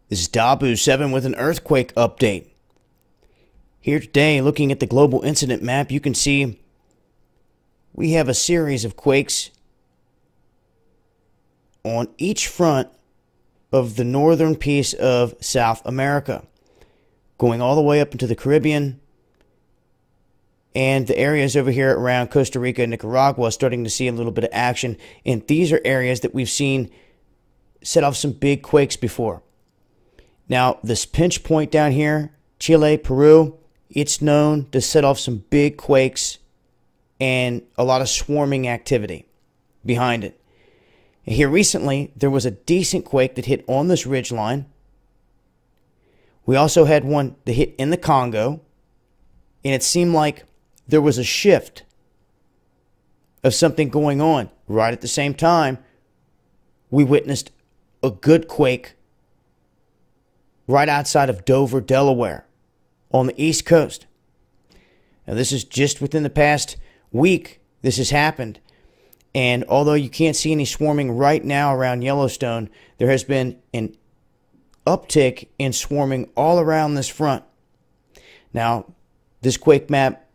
This is Dabu7 with an earthquake update. Here today, looking at the global incident map, you can see we have a series of quakes on each front of the northern piece of South America, going all the way up into the Caribbean and the areas over here around Costa Rica and Nicaragua starting to see a little bit of action. And these are areas that we've seen set off some big quakes before. Now, this pinch point down here, Chile, Peru, it's known to set off some big quakes and a lot of swarming activity behind it. And here recently, there was a decent quake that hit on this ridgeline. We also had one that hit in the Congo, and it seemed like there was a shift of something going on. Right at the same time, we witnessed a good quake right outside of Dover, Delaware, on the East Coast. Now, this is just within the past week this has happened. And although you can't see any swarming right now around Yellowstone, there has been an uptick in swarming all around this front. Now, this quake map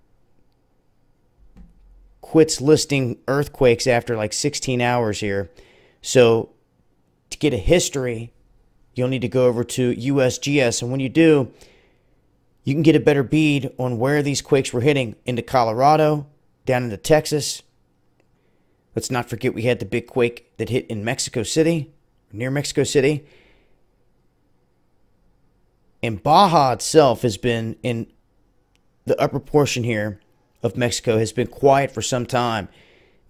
quits listing earthquakes after like 16 hours here. So to get a history, you'll need to go over to USGS. And when you do, you can get a better bead on where these quakes were hitting into Colorado, down into Texas. Let's not forget we had the big quake that hit in Mexico City, near Mexico City. And Baja itself has been in the upper portion here of Mexico, has been quiet for some time.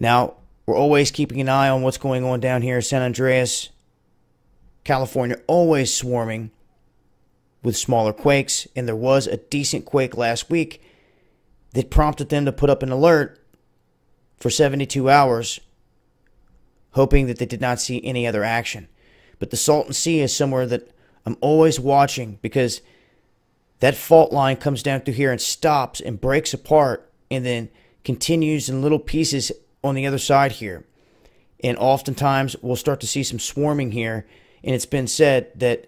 Now, we're always keeping an eye on what's going on down here in San Andreas, California, always swarming with smaller quakes. And there was a decent quake last week that prompted them to put up an alert for 72 hours, hoping that they did not see any other action. But the Salton Sea is somewhere that I'm always watching, because that fault line comes down through here and stops and breaks apart and then continues in little pieces on the other side here. And oftentimes we'll start to see some swarming here, and it's been said that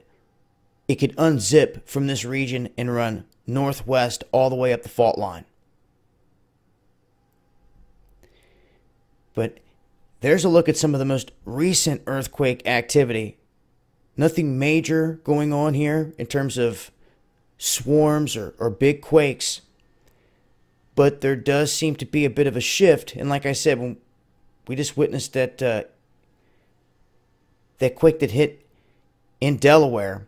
it could unzip from this region and run northwest all the way up the fault line. But there's a look at some of the most recent earthquake activity. Nothing major going on here in terms of swarms or big quakes. But there does seem to be a bit of a shift. And like I said, when we just witnessed that that quake that hit in Delaware,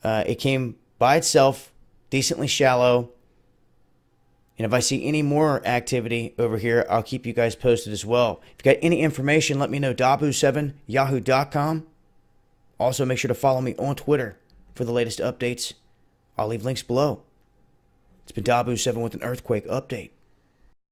it came by itself, decently shallow. And if I see any more activity over here, I'll keep you guys posted as well. If you got any information, let me know. Dabu7yahoo.com. Also, make sure to follow me on Twitter for the latest updates. I'll leave links below. It's been Dabu7 with an earthquake update.